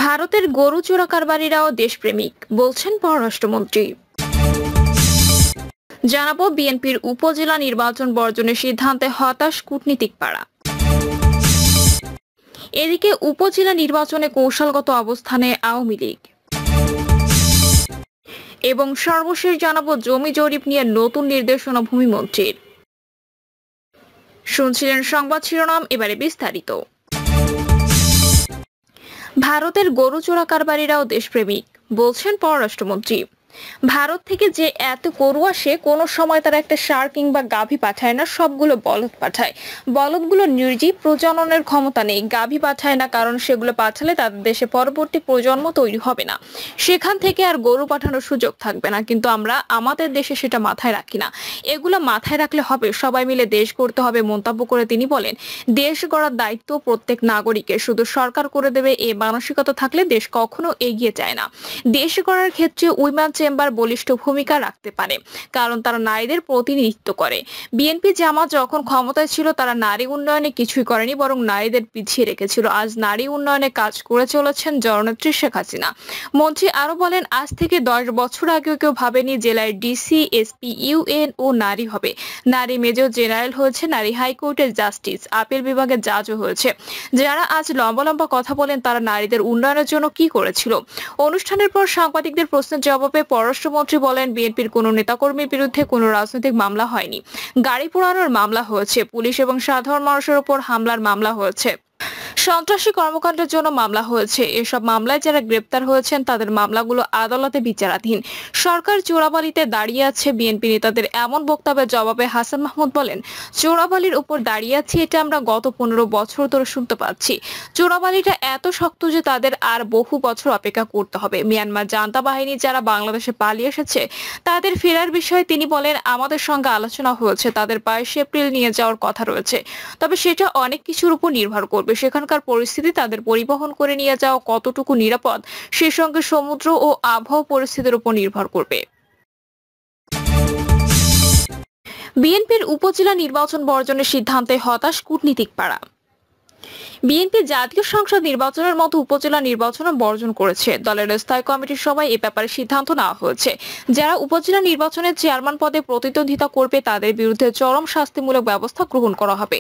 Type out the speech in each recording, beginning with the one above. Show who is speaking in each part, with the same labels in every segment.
Speaker 1: ভারতের গরু চোরা কারবারিরাও দেশপ্রেমিক বলছেন পররাষ্ট্রমন্ত্রী। জানাবো বিএনপির উপজেলা নির্বাচন বর্জনের সিদ্ধান্তে হতাশ কূটনীতিক পাড়া। এদিকে উপজেলা নির্বাচনে কৌশলগত অবস্থানে আওয়ামী লীগ। এবং সর্বশেষ জানাবো জমি জরিপ নিয়ে নতুন নির্দেশনা ভূমিমন্ত্রীর। শুনছিলেন সংবাদ শিরোনাম, এবারে বিস্তারিত। ভারতের গরু চোরা কারবারিরাও দেশপ্রেমিক বলছেন পররাষ্ট্রমন্ত্রী। ভারত থেকে যে এত গরু আসে, কোনো সময় তারা একটা ষাঁড় কিংবা গাভী পাঠায় না, সবগুলো বলদ পাঠায়। বলদগুলো নির্জীব, প্রজননের ক্ষমতা নেই। গাভী পাঠায় না কারণ সেগুলো পাঠালে তাদের দেশে পরবর্তী প্রজন্ম তৈরি হবে না, সেখান থেকে আর গরু পাঠানোর সুযোগ থাকবে না। কিন্তু আমরা আমাদের দেশে সেটা মাথায় রাখি না। এগুলো মাথায় রাখলে হবে, সবাই মিলে দেশ গড়তে হবে মন্তব্য করে তিনি বলেন, দেশ গড়ার দায়িত্ব প্রত্যেক নাগরিকের, শুধু সরকার করে দেবে এই মানসিকতা থাকলে দেশ কখনো এগিয়ে যায় না। দেশ গড়ার ক্ষেত্রে উইমেন চেম্বার বলিষ্ঠ ভূমিকা রাখতে পারে, কারণ তারা নারীদের প্রতিনিধিত্ব করে। বিএনপি জামাত যখন ক্ষমতায় ছিল তারা নারী উন্নয়নে কিছুই করেনি, বরং নারীদের পিছিয়ে রেখেছিল। আজ নারী উন্নয়নে কাজ করে চলেছেন জননেত্রী শেখ হাসিনা। মন্ত্রী আরো বলেন, আজ থেকে 10 বছর আগেও কেউ ভাবেনি জেলায় ডিসি, এসপি, ইউএন ও নারী হবে। নারী মেজর জেনারেল হয়েছে, নারী হাইকোর্টের জাস্টিস, আপিল বিভাগের জাজও হয়েছে। যারা আজ লম্বা লম্বা কথা বলেন তারা নারীদের উন্নয়নের জন্য কি করেছিল? অনুষ্ঠানের পর সাংবাদিকদের প্রশ্নের জবাবে পররাষ্ট্রমন্ত্রী বলেন, বিএনপির কোনো নেতাকর্মীর বিরুদ্ধে কোনো রাজনৈতিক মামলা হয়নি। গাড়ি পোড়ানোর মামলা হয়েছে, পুলিশ এবং সাধারণ মানুষের উপর হামলার মামলা হয়েছে, সন্ত্রাসী কর্মকাণ্ডের জন্য মামলা হয়েছে। এসব মামলায় যারা গ্রেপ্তার হয়েছেন তাদের মামলাগুলো আদালতে বিচারাধীন। সরকার চোরাবালিতে দাঁড়িয়ে আছে। বিএনপি নেতাদের এমন বক্তব্যের জবাবে হাসান মাহমুদ বলেন, চোরাবালির উপর দাঁড়িয়ে আছে এটা আমরা গত 15 বছর ধরে শুনতে পাচ্ছি। চোরাবালিটা এত শক্ত যে তাদের আর বহু বছর অপেক্ষা করতে হবে। মিয়ানমার জান্তা বাহিনী যারা বাংলাদেশে পালিয়ে এসেছে তাদের ফেরার বিষয়ে তিনি বলেন, আমাদের সঙ্গে আলোচনা হয়েছে, তাদের 22 এপ্রিল নিয়ে যাওয়ার কথা রয়েছে। তবে সেটা অনেক কিছুর উপর নির্ভর করবে। সেখানকার পরিস্থিতি, তাদের পরিবহন করে নিয়ে যাওয়া কতটুকু নিরাপদ, সে সঙ্গে সমুদ্র ও আবহাওয়া পরিস্থিতির উপর নির্ভর করবে। বিএনপির উপজেলা নির্বাচন বর্জনের সিদ্ধান্তে হতাশ কূটনীতিক পাড়া। বিএনপি জাতীয় সংসদ নির্বাচনের মতো উপজেলা নির্বাচনও বর্জন করেছে। দলের স্থায়ী কমিটির সভায় এ ব্যাপারে সিদ্ধান্ত নেওয়া হয়েছে। যারা উপজেলা নির্বাচনের চেয়ারম্যান পদে প্রতিদ্বন্দ্বিতা করবে তাদের বিরুদ্ধে চরম শাস্তিমূলক ব্যবস্থা গ্রহণ করা হবে।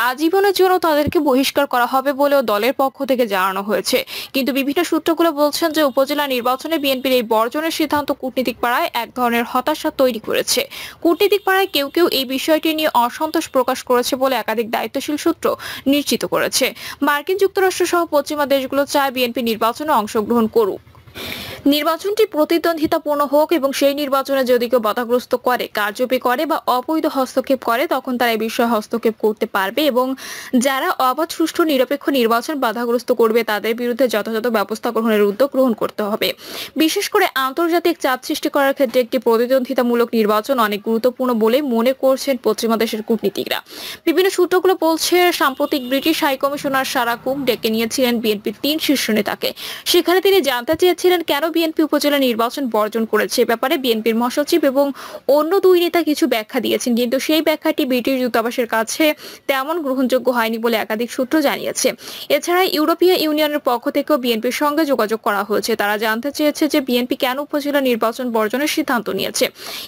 Speaker 1: আজীবনের জন্য তাদেরকে বহিষ্কার করা হবে বলেও দলের পক্ষ থেকে জানানো হয়েছে। কিন্তু বিভিন্ন সূত্রগুলো বলছেন যে উপজেলা নির্বাচনে বিএনপির এই বর্জনের সিদ্ধান্ত কূটনীতিক পাড়ায় এক ধরনের হতাশা তৈরি করেছে। কূটনীতিক পাড়ায় কেউ কেউ এই বিষয়টি নিয়ে অসন্তোষ প্রকাশ করেছে বলে একাধিক দায়িত্বশীল সূত্র নিশ্চিত করেছে। মার্কিন যুক্তরাষ্ট্র সহ পশ্চিমা দেশগুলো চায় বিএনপি নির্বাচনে অংশগ্রহণ করুক, নির্বাচনটি প্রতিদ্বন্দ্বিতাপূর্ণ হোক, এবং সেই নির্বাচনে যদি কেউ বাধাগ্রস্ত করে, কারচুপি করে বা অবৈধ হস্তক্ষেপ করে তখন তারা এই বিষয়ে হস্তক্ষেপ করতে পারবে, এবং যারা অবাধ, সুষ্ঠু, নিরপেক্ষ নির্বাচন বাধাগ্রস্ত করবে তাদের বিরুদ্ধে যথাযথ ব্যবস্থা গ্রহণের উদ্যোগ গ্রহণ করতে হবে। বিশেষ করে আন্তর্জাতিক চাপ সৃষ্টি করার ক্ষেত্রে একটি প্রতিদ্বন্দ্বিতামূলক নির্বাচন অনেক গুরুত্বপূর্ণ বলে মনে করছেন পশ্চিমা দেশের কূটনীতিকরা। বিভিন্ন সূত্রগুলো বলছে, সাম্প্রতিক ব্রিটিশ হাইকমিশনার সারা কুক ডেকে নিয়েছিলেন বিএনপির 3 শীর্ষ নেতাকে। সেখানে তিনি জানতে চেয়েছিলেন কেন বিএনপি উপজেলা নির্বাচন বর্জন করেছে। এ ব্যাপারে বিএনপির মহাসচিব এবং অন্য 2 নেতা কিছু ব্যাখ্যা দিয়েছেন, কিন্তু সেই ব্যাখ্যাটি ব্রিটিশ দূতাবাসের কাছে তেমন গ্রহণযোগ্য হয়নি বলে একাধিক সূত্র জানিয়েছে। এছাড়া ইউরোপীয় ইউনিয়নের পক্ষ থেকেও বিএনপির সঙ্গে যোগাযোগ করা হয়েছে। তারা জানতে চেয়েছে যে বিএনপি কেন উপজেলা নির্বাচন বর্জনের সিদ্ধান্ত নিয়েছে।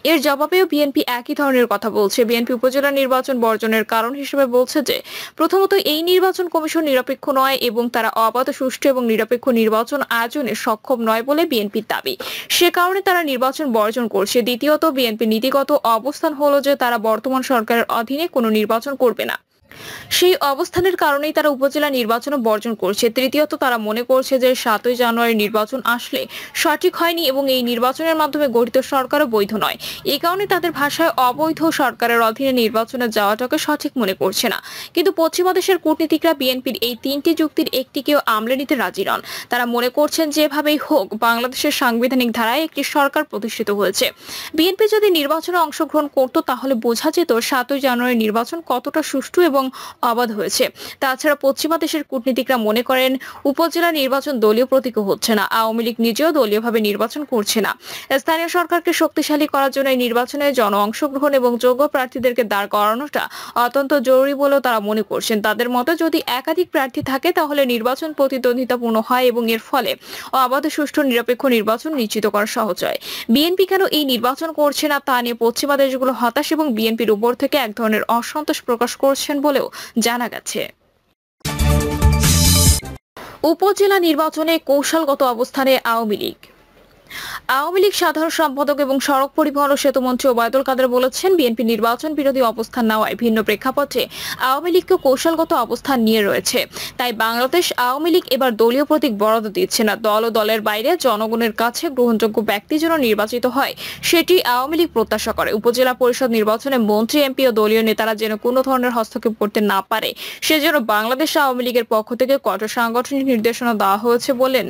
Speaker 1: এর জবাবেও বিএনপি একই ধরনের কথা বলছে। বিএনপি উপজেলা নির্বাচন বর্জনের কারণ হিসেবে বলছে যে, প্রথমত এই নির্বাচন কমিশন নিরপেক্ষ নয় এবং তারা অবাধ, সুষ্ঠু এবং নিরপেক্ষ নির্বাচন আয়োজনে সক্ষম নয় বলে বিএনপির দাবি, সে কারণে তারা নির্বাচন বর্জন করছে। দ্বিতীয়ত বিএনপির নীতিগত অবস্থান হলো যে তারা বর্তমান সরকারের অধীনে কোনো নির্বাচন করবে না, সেই অবস্থানের কারণেই তারা উপজেলা নির্বাচনও বর্জন করছে। তৃতীয়ত তারা মনে করছে যে 7ই জানুয়ারি নির্বাচন আসলে সঠিক হয়নি এবং এই নির্বাচনের মাধ্যমে গঠিত সরকারও বৈধ নয়। এই কারণে তাদের ভাষায় অবৈধ সরকারের অধীনে নির্বাচনে যাওয়াটাকে সঠিক মনে করছে না। কিন্তু পশ্চিমা দেশের কূটনীতিকরা বিএনপির এই 3টি যুক্তির একটিকেও আমলে নিতে রাজি নন। তারা মনে করছেন যেভাবেই হোক বাংলাদেশের সাংবিধানিক ধারায় একটি সরকার প্রতিষ্ঠিত হয়েছে। বিএনপি যদি নির্বাচনে অংশগ্রহণ করত তাহলে বোঝা যেত 7ই জানুয়ারি নির্বাচন কতটা সুষ্ঠু এবং এবং অবাধ হয়েছে। তাছাড়া পশ্চিমা দেশের কূটনীতিকরা মনে করেন উপজেলা নির্বাচন দলীয় প্রতীকও হচ্ছে না, আওয়ামী লীগ নিজেও দলীয়ভাবে নির্বাচন করছে না। স্থানীয় সরকারকে শক্তিশালী করার জন্য এই নির্বাচনে জন অংশগ্রহণ এবং যোগ্য প্রার্থীদেরকে দাঁড় করানোটা অত্যন্ত জরুরি বলেও তারা মনে করছেন। তাদের মতে যদি একাধিক প্রার্থী থাকে তাহলে নির্বাচন প্রতিদ্বন্দ্বিতাপূর্ণ হয় এবং এর ফলে অবাধ, সুষ্ঠু, নিরপেক্ষ নির্বাচন নিশ্চিত করা সহজ হয়। বিএনপি কেন এই নির্বাচন করছে না তা নিয়ে পশ্চিমা দেশগুলো হতাশ এবং বিএনপির উপর থেকে এক ধরনের অসন্তোষ প্রকাশ করছেন বলেও জানা গেছে। উপজেলা নির্বাচনে কৌশলগত অবস্থানে আওয়ামী লীগ। আওয়ামী লীগ সাধারণ সম্পাদক এবং সড়ক পরিবহন ও সেতুমন্ত্রী ওবায়দুল কাদের বলেছেন, বিএনপি নির্বাচন বিরোধী অবস্থান নেওয়ায় ভিন্ন প্রেক্ষাপটে আওয়ামী লীগকে কৌশলগত অবস্থান নিয়ে রয়েছে। তাই বাংলাদেশ আওয়ামী লীগ এবার দলীয় প্রতীক বরাদ্দ দিচ্ছে না। দল ও দলের বাইরে জনগণের কাছে গ্রহণযোগ্য ব্যক্তি যেন নির্বাচিত হয় সেটি আওয়ামী লীগ প্রত্যাশা করে। উপজেলা পরিষদ নির্বাচনে মন্ত্রী, এমপি ও দলীয় নেতারা যেন কোনো ধরনের হস্তক্ষেপ করতে না পারে সেজন্য বাংলাদেশ আওয়ামী লীগের পক্ষ থেকে কঠোর সাংগঠনিক নির্দেশনা দেওয়া হয়েছে বলেন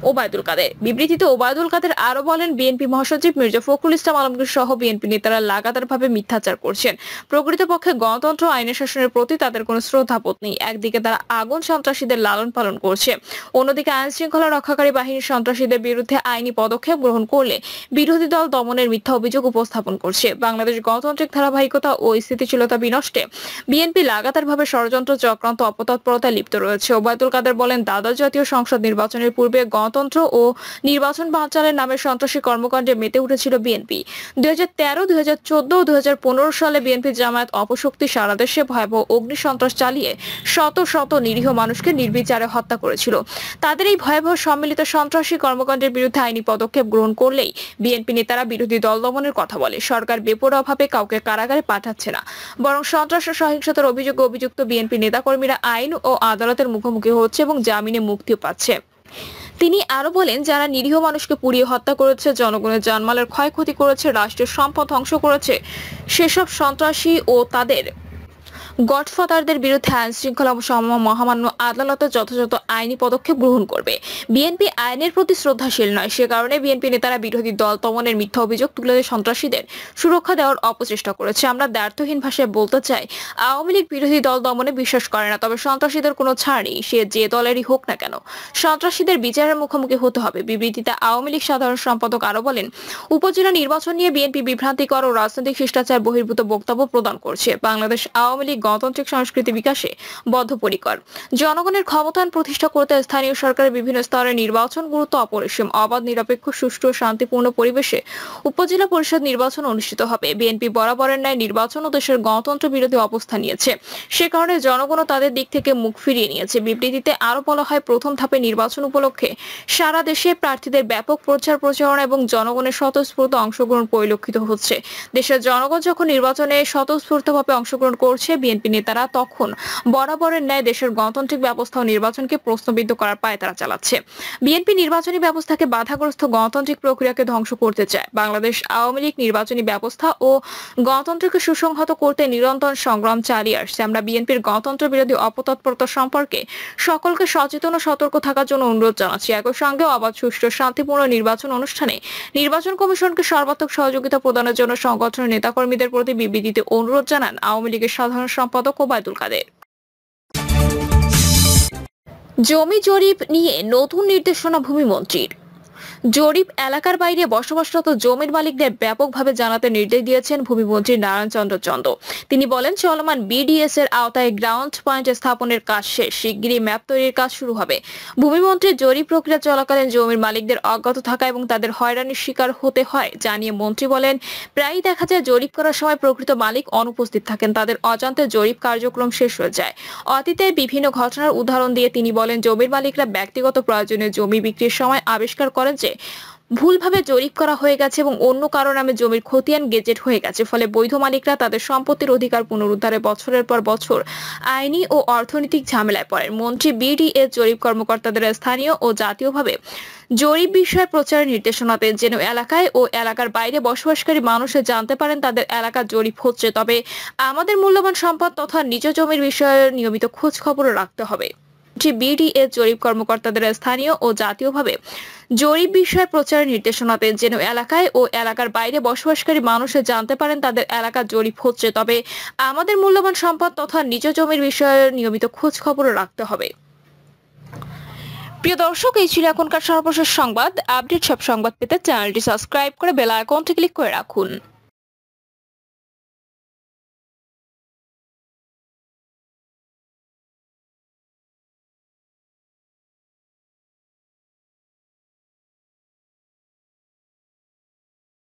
Speaker 1: ওবায়দুল কাদের। বিবৃতিতে ওবায়দুল কাদের আরো বলেন, বিএনপি মহাসচিব মির্জা ফখরুল ইসলাম আলমগীর সহ বিএনপি নেতারা লাগাতারভাবে মিথ্যাচার করছেন। প্রকৃতপক্ষে গণতন্ত্র, আইনের শাসনের প্রতি তাদের কোনো শ্রদ্ধাবোধ নেই। একদিকে তারা আগুন সন্ত্রাসীদের লালন পালন করছে, অন্যদিকে আইন শৃঙ্খলা রক্ষাকারী বাহিনীর সন্ত্রাসীদের বিরুদ্ধে আইনি পদক্ষেপ গ্রহণ করলে বিরোধী দল দমনের মিথ্যা অভিযোগ উপস্থাপন করছে। বাংলাদেশ গণতান্ত্রিক ধারাবাহিকতা ও স্থিতিশীলতা বিনষ্টে বিএনপি লাগাতারভাবে ষড়যন্ত্র, চক্রান্ত, অপতৎপরতায় লিপ্ত রয়েছে। ওবায়দুল কাদের বলেন, দ্বাদশ জাতীয় সংসদ নির্বাচনের পূর্বে গণতন্ত্র ও নির্বাচন বানচালের নামে সন্ত্রাসী কর্মকাণ্ডে মেতে উঠেছিল বিএনপি। 2013, 2014 ও 2015 সালে বিএনপি জামায়াত অপশক্তি সারা দেশে ভয়াবহ অগ্নিসন্ত্রাস চালিয়ে শত শত নিরীহ মানুষকে নির্বিচারে হত্যা করেছিল। তাদের এই ভয়াবহ সম্মিলিত সন্ত্রাসী কর্মকাণ্ডের বিরুদ্ধে আইনি পদক্ষেপ গ্রহণ করলেই বিএনপি নেতারা বিরোধী দল দমনের কথা বলে। সরকার বেপরোয়াভাবে কাউকে কারাগারে পাঠাচ্ছে না, বরং সন্ত্রাস ও সহিংসতার অভিযোগে অভিযুক্ত বিএনপি নেতাকর্মীরা আইন ও আদালতের মুখোমুখি হচ্ছে এবং জামিনে মুক্তিও পাচ্ছে। তিনি আরো বলেন, যারা নিরীহ মানুষকে পুড়িয়ে হত্যা করেছে, জনগণের জানমালের ক্ষয়ক্ষতি করেছে, রাষ্ট্রের সম্পদ ধ্বংস করেছে, সেসব সন্ত্রাসী ও তাদের গডফাদারদের বিরুদ্ধে আইন শৃঙ্খলা মহামান্য আদালত যথাযথ আইনি পদক্ষেপ গ্রহণ করবে। বিএনপি আইনের প্রতি শ্রদ্ধাশীল নয়, সে কারণে বিএনপি নেতারা বিরোধী দল দমনের মিথ্যা অভিযোগ তুলে সন্ত্রাসীদের সুরক্ষা দেওয়ার অপচেষ্টা করেছে। আমরা দ্ব্যর্থহীন ভাষায় বলতে চাই, আওয়ামী লীগ বিরোধী দল দমনে বিশ্বাস করে না, তবে সন্ত্রাসীদের কোনো ছাড় নেই, সে যে দলেরই হোক না কেন। সন্ত্রাসীদের বিচারের মুখোমুখি হতে হবে। বিবৃতিতে আওয়ামী লীগ সাধারণ সম্পাদক আরো বলেন, উপজেলা নির্বাচন নিয়ে বিএনপি বিভ্রান্তিকর ও রাজনৈতিক শিষ্টাচার বহির্ভূত বক্তব্য প্রদান করছে। বাংলাদেশ আওয়ামী লীগ গণতান্ত্রিক সংস্কৃতি বিকাশে বদ্ধপরিকর। জনগণের ক্ষমতায়ন প্রতিষ্ঠা করতে স্থানীয় সরকারের বিভিন্ন স্তরে নির্বাচন গুরুত্ব অপরিসীম। অবাধ, নিরপেক্ষ, সুষ্ঠু ও শান্তিপূর্ণ পরিবেশে উপজেলা পরিষদ নির্বাচন অনুষ্ঠিত হবে। বিএনপি বরাবরের ন্যায় নির্বাচন ও দেশের গণতন্ত্র বিরোধী অবস্থান নিয়েছে, সে কারণে জনগণও তাদের দিক থেকে মুখ ফিরিয়ে নিয়েছে। বিবৃতিতে আরো বলা হয়, প্রথম ধাপে নির্বাচন উপলক্ষে সারা দেশে প্রার্থীদের ব্যাপক প্রচার প্রচারণা এবং জনগণের স্বতঃস্ফূর্ত অংশগ্রহণ পরিলক্ষিত হচ্ছে। দেশের জনগণ যখন নির্বাচনে স্বতঃস্ফূর্তভাবে অংশগ্রহণ করছে, বিএনপি নেতারা তখন বরাবরের ন্যায় দেশের গণতান্ত্রিক ব্যবস্থা ও নির্বাচনকে প্রশ্নবিদ্ধ করার পায়তারা চালাচ্ছে। বিএনপি নির্বাচনী ব্যবস্থাকে বাধাগ্রস্ত, গণতান্ত্রিক প্রক্রিয়াকে ধ্বংস করতে চায়। বাংলাদেশ আওয়ামী লীগ নির্বাচনী ব্যবস্থা ও গণতন্ত্রকে সুসংহত করতে নিরন্তর সংগ্রাম চালিয়ে আসছে। আমরা বিএনপির গণতন্ত্র বিরোধী অপতৎপরতা সম্পর্কে সকলকে সচেতন ও সতর্ক থাকার জন্য অনুরোধ জানাচ্ছি। একই সঙ্গে অবাধ, সুষ্ঠু, শান্তিপূর্ণ নির্বাচন অনুষ্ঠানে নির্বাচন কমিশনকে সর্বাত্মক সহযোগিতা প্রদানের জন্য সংগঠনের নেতাকর্মীদের প্রতি বিবৃতিতে অনুরোধ জানান আওয়ামী লীগের সাধারণ সম্পাদক ওবায়দুল কাদের। জমি জরিপ নিয়ে নতুন নির্দেশনা ভূমিমন্ত্রীর। জরিপ এলাকার বাইরে বসবাসরত জমির মালিকদের ব্যাপকভাবে জানাতে নির্দেশ দিয়েছেন ভূমিমন্ত্রী নারায়ণ চন্দ্র চন্দ। তিনি বলেন, চলমান বিডিএস এর আওতায় গ্রাউন্ড পয়েন্ট স্থাপনের কাজ শেষ, শিগগিরই ম্যাপ তৈরির কাজ শুরু হবে। ভূমিমন্ত্রী জরিপ প্রক্রিয়া চলাকালীন জমির মালিকদের অজ্ঞাত থাকা এবং তাদের হয়রানির শিকার হতে হয় জানিয়ে মন্ত্রী বলেন, প্রায়ই দেখা যায় জরিপ করার সময় প্রকৃত মালিক অনুপস্থিত থাকেন, তাদের অজান্তে জরিপ কার্যক্রম শেষ হয়ে যায়। অতীতে বিভিন্ন ঘটনার উদাহরণ দিয়ে তিনি বলেন, জমির মালিকরা ব্যক্তিগত প্রয়োজনে জমি বিক্রির সময় আবিষ্কার করেন যে ভুলভাবে জরিপ করা হয়ে গেছে এবং অন্য কারো নামে জমির খতিয়ান গেজেট হয়ে গেছে। ফলে বৈধ মালিকরা তাদের সম্পত্তির অধিকার পুনরুদ্ধারে বছরের পর বছর আইনি ও অর্থনৈতিক ঝামেলায় পড়েন। মন্ত্রী বিডিএস জরিপ কর্মকর্তাদের স্থানীয় ও জাতীয়ভাবে জরিপ বিষয়ে প্রচারের নির্দেশনা দেন, যেন এলাকায় ও এলাকার বাইরে বসবাসকারী মানুষে জানতে পারেন তাদের এলাকার জরিপ হচ্ছে। তবে আমাদের মূল্যবান সম্পদ তথা নিজ জমির বিষয়ে নিয়মিত খোঁজ খবরও রাখতে হবে। বিডিএ জরিপ কর্মকর্তাদের স্থানীয় ও জাতীয়ভাবে জরিপ বিষয়ে প্রচারের নির্দেশনা দেন, যেন এলাকায় ও এলাকার বাইরে বসবাসকারী মানুষে জানতে পারেন তাদের এলাকার জরিপ হচ্ছে। তবে আমাদের মূল্যবান সম্পদ তথা নিজ জমির বিষয়ে নিয়মিত খোঁজ খবরও রাখতে হবে। প্রিয় দর্শক, এই ছিল এখনকার সর্বশেষ সংবাদ। আপডেট সব সংবাদ পেতে চ্যানেলটি সাবস্ক্রাইব করে বেল আইকনটি ক্লিক করে রাখুন।